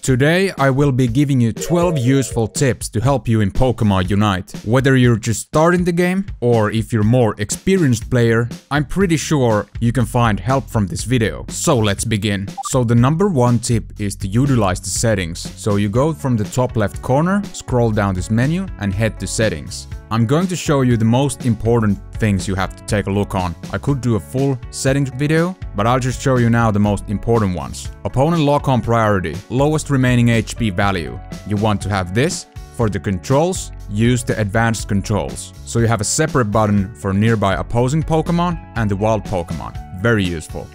Today I will be giving you 12 useful tips to help you in Pokemon Unite. Whether you're just starting the game or if you're more experienced player, I'm pretty sure you can find help from this video. So let's begin. So the number one tip is to utilize the settings. So you go from the top left corner, scroll down this menu and head to settings. I'm going to show you the most important things you have to take a look on. I could do a full settings video, but I'll just show you now the most important ones. Opponent lock-on priority, lowest remaining HP value. You want to have this. For the controls, use the advanced controls. So you have a separate button for nearby opposing Pokemon and the wild Pokemon. Very useful.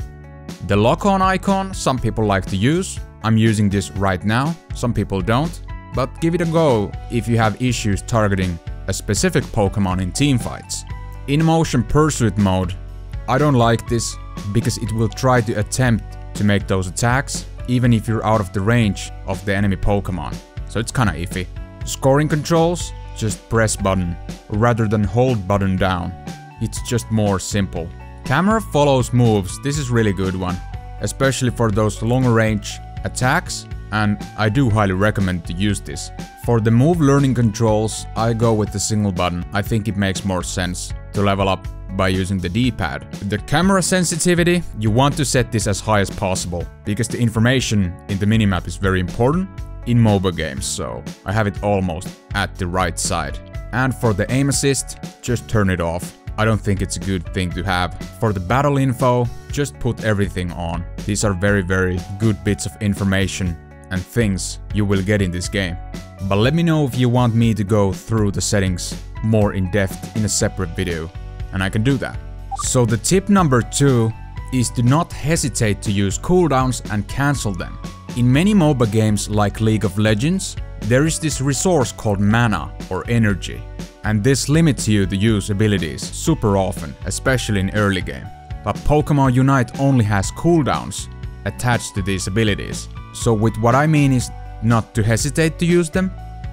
The lock-on icon, some people like to use. I'm using this right now, some people don't. But give it a go if you have issues targeting a specific Pokemon in teamfights. In motion pursuit mode, I don't like this because it will try to attempt to make those attacks even if you're out of the range of the enemy Pokemon. So it's kinda iffy. Scoring controls, just press button rather than hold button down. It's just more simple. Camera follows moves, this is really good one, especially for those longer range attacks, and I do highly recommend to use this. For the move learning controls, I go with the single button. I think it makes more sense to level up by using the D-pad. The camera sensitivity, you want to set this as high as possible, because the information in the minimap is very important in MOBA games, so I have it almost at the right side. And for the aim assist, just turn it off. I don't think it's a good thing to have. For the battle info, just put everything on. These are very good bits of information and things you will get in this game. But let me know if you want me to go through the settings more in depth in a separate video, and I can do that. So the tip number 2 is to not hesitate to use cooldowns and cancel them. In many MOBA games like League of Legends, there is this resource called mana or energy, and this limits you to use abilities super often, especially in early game. But Pokemon Unite only has cooldowns attached to these abilities. So with what I mean is not to hesitate to use them,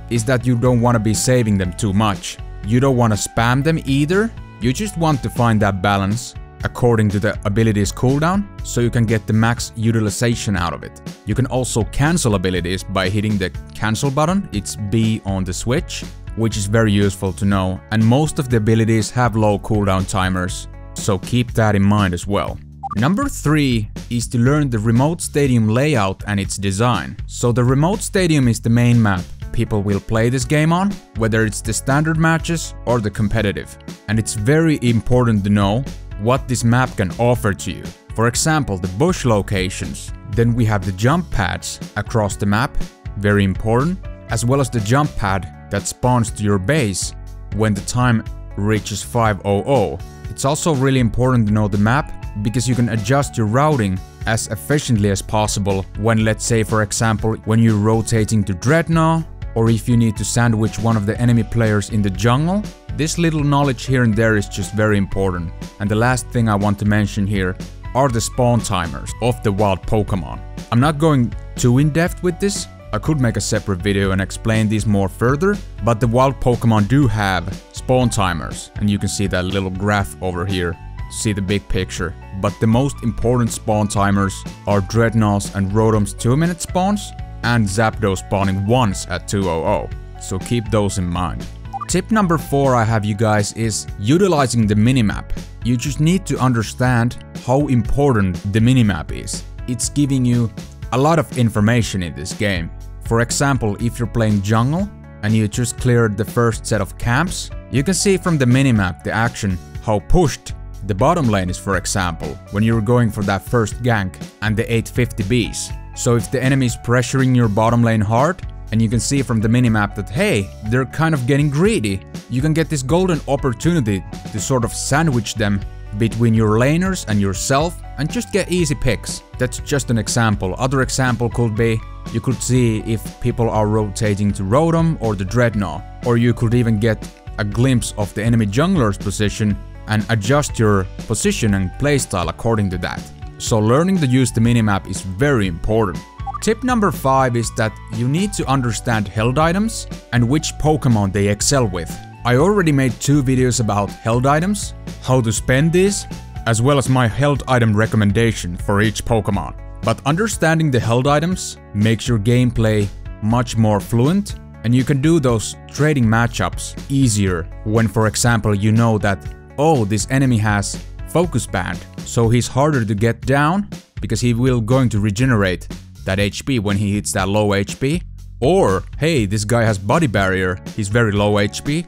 is that you don't want to be saving them too much. You don't want to spam them either, you just want to find that balance according to the ability's cooldown, so you can get the max utilization out of it. You can also cancel abilities by hitting the cancel button, it's B on the Switch, which is very useful to know, and most of the abilities have low cooldown timers, so keep that in mind as well. Number 3 is to learn the remote stadium layout and its design. So the remote stadium is the main map people will play this game on, whether it's the standard matches or the competitive. And it's very important to know what this map can offer to you. For example, the bush locations. Then we have the jump pads across the map, very important, as well as the jump pad that spawns to your base when the time reaches 500. It's also really important to know the map, because you can adjust your routing as efficiently as possible when, let's say for example, when you're rotating to Dreadnought, or if you need to sandwich one of the enemy players in the jungle. This little knowledge here and there is just very important. And the last thing I want to mention here are the spawn timers of the wild Pokemon. I'm not going too in depth with this. I could make a separate video and explain these more further, but the wild Pokemon do have spawn timers, and you can see that little graph over here. See the big picture. But the most important spawn timers are Dreadnoughts and Rotom's 2-minute spawns, and Zapdos spawning once at 200. So keep those in mind. Tip number 4 I have you guys is utilizing the minimap. You just need to understand how important the minimap is. It's giving you a lot of information in this game. For example, if you're playing jungle and you just cleared the first set of camps, you can see from the minimap the action how pushed the bottom lane is, for example, when you're going for that first gank and the 850 Bs. So if the enemy is pressuring your bottom lane hard, and you can see from the minimap that hey, they're kind of getting greedy, you can get this golden opportunity to sort of sandwich them between your laners and yourself and just get easy picks. That's just an example. Other example could be, you could see if people are rotating to Rotom or the Dreadnought, or you could even get a glimpse of the enemy jungler's position and adjust your position and playstyle according to that. So learning to use the minimap is very important. Tip number 5 is that you need to understand held items and which Pokemon they excel with. I already made 2 videos about held items, how to spend these, as well as my held item recommendation for each Pokemon. But understanding the held items makes your gameplay much more fluent, and you can do those trading matchups easier when, for example, you know that, oh, this enemy has focus band, so he's harder to get down because he will going to regenerate that HP when he hits that low HP. Or, hey, this guy has body barrier, he's very low HP,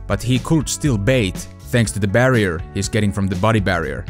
but he could still bait thanks to the barrier he's getting from the body barrier.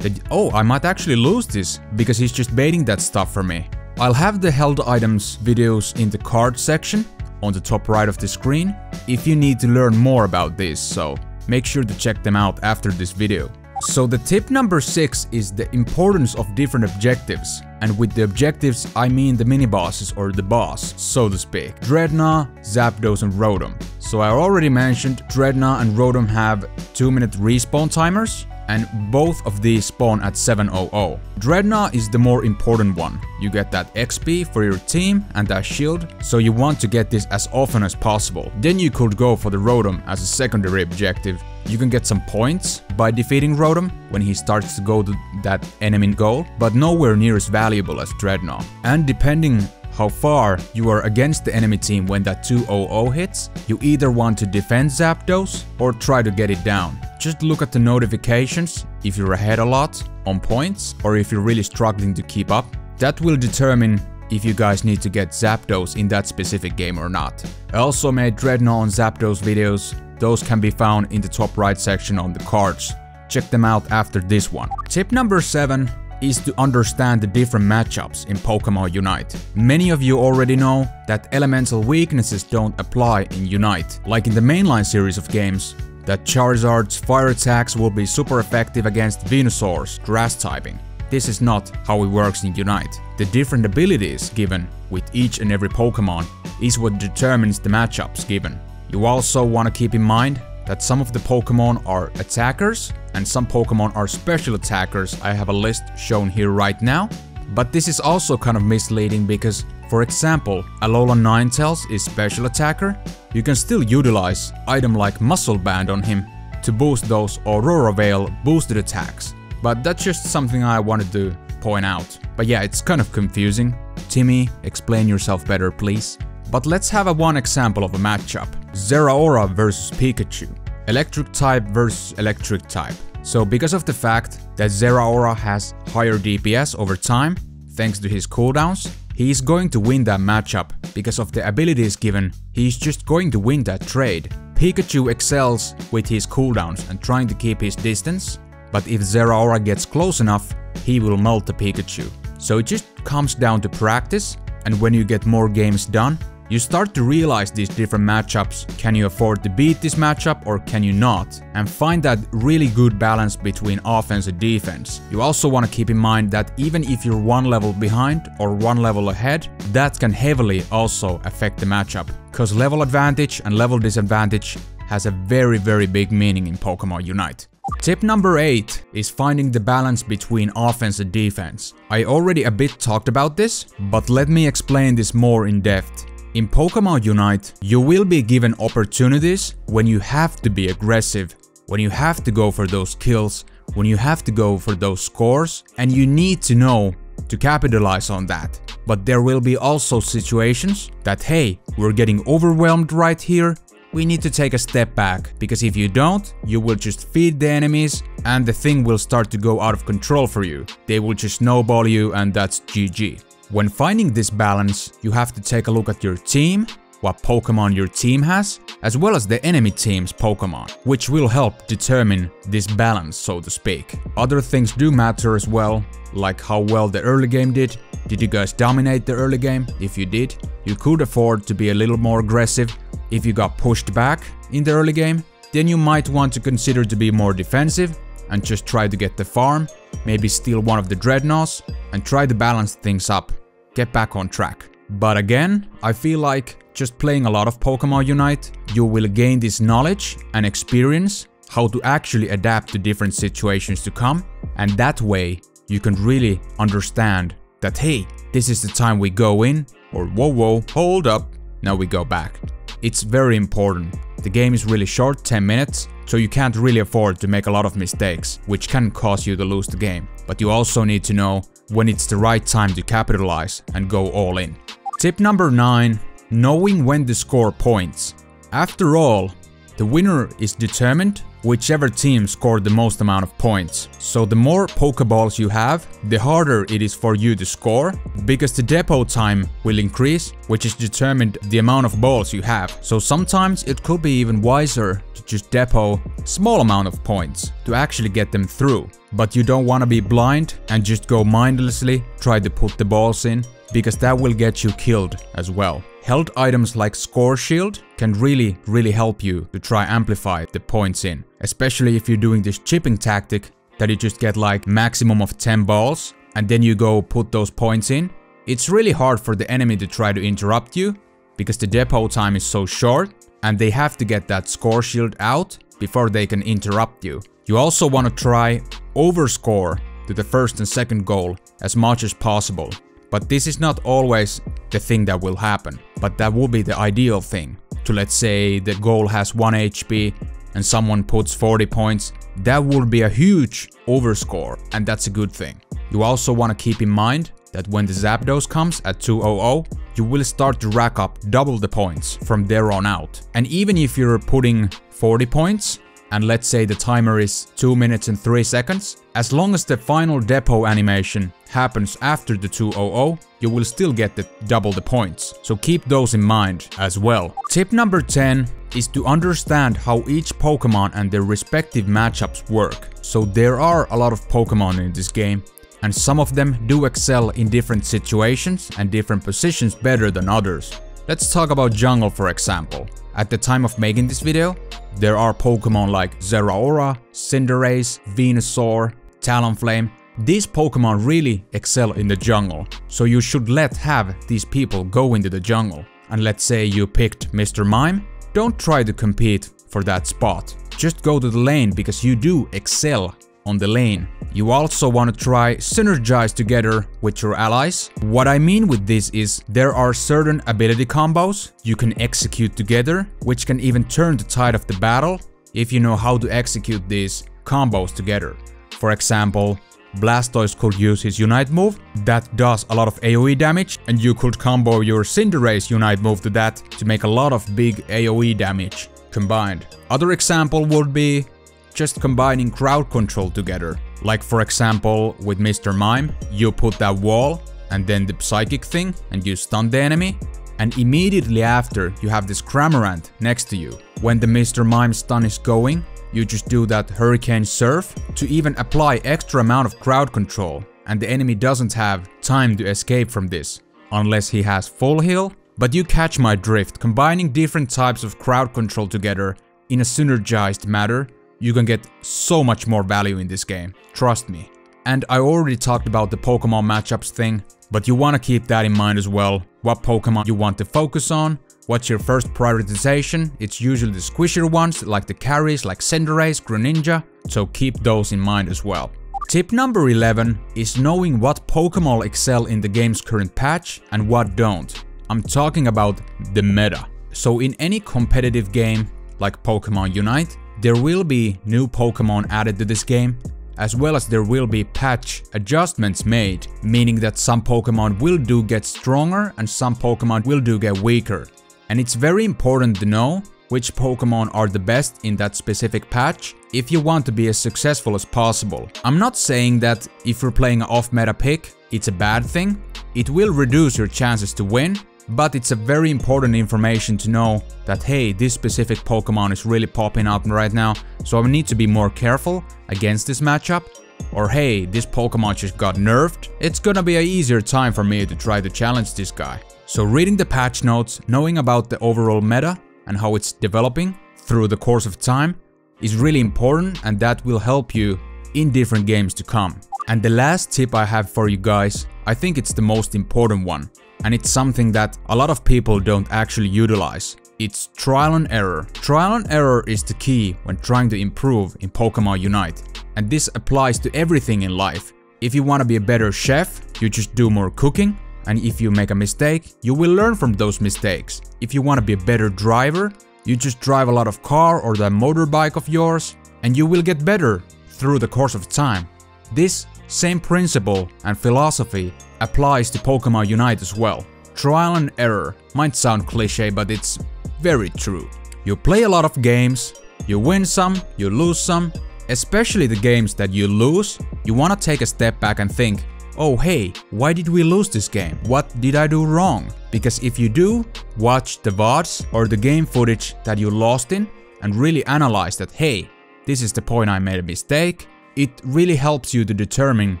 Oh, I might actually lose this because he's just baiting that stuff for me. I'll have the held items videos in the card section on the top right of the screen if you need to learn more about this, so make sure to check them out after this video. So the tip number 6 is the importance of different objectives, and with the objectives I mean the mini-bosses or the boss, so to speak. Dreadnought, Zapdos and Rotom. So I already mentioned Dreadnought and Rotom have 2-minute respawn timers, and both of these spawn at 7:00. Dreadnought is the more important one. You get that XP for your team and that shield, so you want to get this as often as possible. Then you could go for the Rotom as a secondary objective. You can get some points by defeating Rotom when he starts to go to that enemy goal, but nowhere near as valuable as Dreadnought. And depending how far you are against the enemy team when that 2:00 hits, you either want to defend Zapdos or try to get it down. Just look at the notifications if you're ahead a lot on points or if you're really struggling to keep up. That will determine if you guys need to get Zapdos in that specific game or not. I also made Dreadnought and Zapdos videos. Those can be found in the top right section on the cards. Check them out after this one. Tip number 7 is to understand the different matchups in Pokemon Unite. Many of you already know that elemental weaknesses don't apply in Unite. Like in the mainline series of games, that Charizard's fire attacks will be super effective against Venusaur's grass typing. This is not how it works in Unite. The different abilities given with each and every Pokemon is what determines the matchups given. You also want to keep in mind that some of the Pokemon are attackers and some Pokemon are special attackers. I have a list shown here right now. But this is also kind of misleading because, for example, Alola Ninetales is special attacker. You can still utilize item like Muscle Band on him to boost those Aurora Veil boosted attacks. But that's just something I wanted to point out. But yeah, it's kind of confusing. Timmy, explain yourself better, please. But let's have one example of a matchup. Zeraora versus Pikachu. Electric type versus electric type. So because of the fact that Zeraora has higher DPS over time, thanks to his cooldowns, he is going to win that matchup. Because of the abilities given, he is just going to win that trade. Pikachu excels with his cooldowns and trying to keep his distance, but if Zeraora gets close enough, he will melt the Pikachu. So it just comes down to practice, and when you get more games done, you start to realize these different matchups. Can you afford to beat this matchup or can you not? And find that really good balance between offense and defense. You also want to keep in mind that even if you're one level behind or one level ahead, that can heavily also affect the matchup. Because level advantage and level disadvantage has a very big meaning in Pokemon Unite. Tip number 8 is finding the balance between offense and defense. I already a bit talked about this, but let me explain this more in depth. In Pokemon Unite, you will be given opportunities when you have to be aggressive, when you have to go for those kills, when you have to go for those scores, and you need to know to capitalize on that. But there will be also situations that, hey, we're getting overwhelmed right here, we need to take a step back, because if you don't, you will just feed the enemies and the thing will start to go out of control for you. They will just snowball you and that's GG. When finding this balance, you have to take a look at your team, what Pokemon your team has, as well as the enemy team's Pokemon, which will help determine this balance, so to speak. Other things do matter as well, like how well the early game did. Did you guys dominate the early game? If you did, you could afford to be a little more aggressive. If you got pushed back in the early game, then you might want to consider to be more defensive and just try to get the farm, maybe steal one of the Dreadnoughts and try to balance things up, get back on track. But again, I feel like just playing a lot of Pokemon Unite, you will gain this knowledge and experience how to actually adapt to different situations to come, and that way you can really understand that, hey, this is the time we go in, or whoa, hold up, now we go back. It's very important. The game is really short, 10 minutes, so you can't really afford to make a lot of mistakes, which can cause you to lose the game. But you also need to know when it's the right time to capitalize and go all in. Tip number 9. Knowing when to score points. After all, the winner is determined whichever team scored the most amount of points. So the more Pokeballs you have, the harder it is for you to score, because the depot time will increase, which is determined the amount of balls you have. So sometimes it could be even wiser to just depot small amount of points to actually get them through. But you don't want to be blind and just go mindlessly try to put the balls in, because that will get you killed as well. Held items like Score Shield can really help you to try amplify the points in. Especially if you're doing this chipping tactic that you just get like maximum of 10 balls and then you go put those points in. It's really hard for the enemy to try to interrupt you because the depot time is so short and they have to get that Score Shield out before they can interrupt you. You also want to try overscore to the first and second goal as much as possible. But this is not always the thing that will happen, but that will be the ideal thing. To let's say the goal has 1 HP and someone puts 40 points, that will be a huge overscore and that's a good thing. You also want to keep in mind that when the Zapdos comes at 200, you will start to rack up double the points from there on out. And even if you're putting 40 points, and let's say the timer is 2 minutes and 3 seconds, as long as the final depot animation happens after the 200, you will still get the double the points. So keep those in mind as well. Tip number 10 is to understand how each Pokemon and their respective matchups work. So there are a lot of Pokemon in this game, and some of them do excel in different situations and different positions better than others. Let's talk about jungle for example. At the time of making this video, there are Pokemon like Zeraora, Cinderace, Venusaur, Talonflame. These Pokemon really excel in the jungle, so you should have these people go into the jungle. And let's say you picked Mr. Mime, don't try to compete for that spot. Just go to the lane because you do excel on the lane. You also want to try Synergize together with your allies. What I mean with this is there are certain ability combos you can execute together, which can even turn the tide of the battle if you know how to execute these combos together. For example, Blastoise could use his Unite move, that does a lot of AoE damage, and you could combo your Cinderace Unite move to that to make a lot of big AoE damage combined. Other example would be just combining crowd control together. Like for example, with Mr. Mime, you put that wall and then the psychic thing and you stun the enemy. And immediately after, you have this Cramorant next to you. When the Mr. Mime stun is going, you just do that Hurricane Surf to even apply extra amount of crowd control. And the enemy doesn't have time to escape from this, unless he has full heal. But you catch my drift. Combining different types of crowd control together in a synergized manner, you can get so much more value in this game, trust me. And I already talked about the Pokemon matchups thing, but you want to keep that in mind as well. What Pokemon you want to focus on, what's your first prioritization, it's usually the squishier ones like the carries like Cinderace, Greninja, so keep those in mind as well. Tip number 11 is knowing what Pokemon excel in the game's current patch and what don't. I'm talking about the meta. So in any competitive game like Pokemon Unite, there will be new Pokemon added to this game, as well as there will be patch adjustments made, meaning that some Pokemon will do get stronger and some Pokemon will do get weaker. And it's very important to know which Pokemon are the best in that specific patch if you want to be as successful as possible. I'm not saying that if you're playing an off-meta pick, it's a bad thing. It will reduce your chances to win, but it's a very important information to know that hey, this specific Pokemon is really popping up right now, so I need to be more careful against this matchup. Or hey, this Pokemon just got nerfed, it's gonna be an easier time for me to try to challenge this guy. So reading the patch notes, knowing about the overall meta and how it's developing through the course of time is really important, and that will help you in different games to come. And the last tip I have for you guys, I think it's the most important one. And it's something that a lot of people don't actually utilize. It's trial and error. Trial and error is the key when trying to improve in Pokemon Unite. And this applies to everything in life. If you want to be a better chef, you just do more cooking. And if you make a mistake, you will learn from those mistakes. If you want to be a better driver, you just drive a lot of car or the motorbike of yours, and you will get better through the course of time. This same principle and philosophy applies to Pokemon Unite as well. Trial and error might sound cliché, but it's very true. You play a lot of games, you win some, you lose some. Especially the games that you lose, you wanna take a step back and think, oh hey, why did we lose this game? What did I do wrong? Because if you do, watch the VODs or the game footage that you lost in and really analyze that, hey, this is the point I made a mistake. It really helps you to determine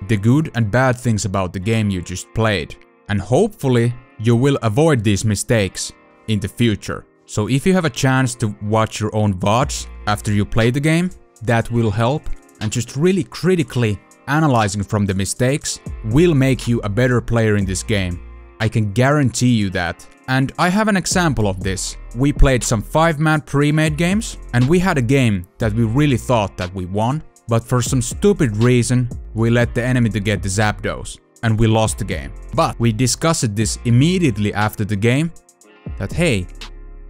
the good and bad things about the game you just played. And hopefully you will avoid these mistakes in the future. So if you have a chance to watch your own VODs after you play the game, that will help, and just really critically analyzing from the mistakes will make you a better player in this game. I can guarantee you that. And I have an example of this. We played some 5-man pre-made games, and we had a game that we really thought that we won, but for some stupid reason we let the enemy to get the Zapdos, and we lost the game. But we discussed this immediately after the game, that hey,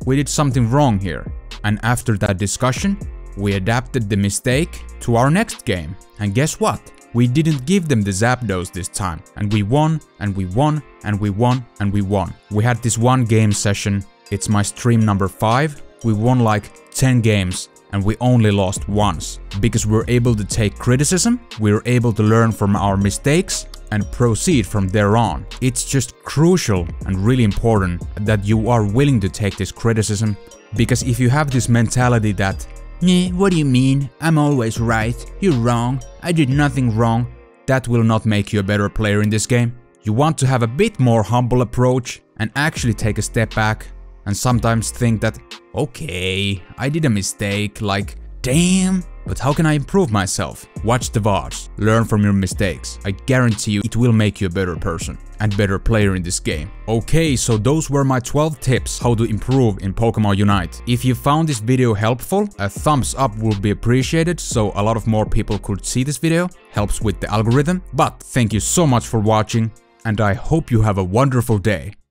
we did something wrong here. And after that discussion, we adapted the mistake to our next game. And guess what? We didn't give them the Zapdos this time. And we won, and we won, and we won, and we won. We had this one game session. It's my stream number 5. We won like 10 games and we only lost once. Because we're able to take criticism, we're able to learn from our mistakes and proceed from there on. It's just crucial and really important that you are willing to take this criticism. Because if you have this mentality that what do you mean? I'm always right. You're wrong. I did nothing wrong. That will not make you a better player in this game. You want to have a bit more humble approach and actually take a step back and sometimes think that, okay, I did a mistake, like, damn, but how can I improve myself? Watch the VODs, learn from your mistakes. I guarantee you it will make you a better person and better player in this game. Okay, so those were my 12 tips how to improve in Pokemon Unite. If you found this video helpful, a thumbs up would be appreciated so a lot of more people could see this video. Helps with the algorithm. But thank you so much for watching and I hope you have a wonderful day.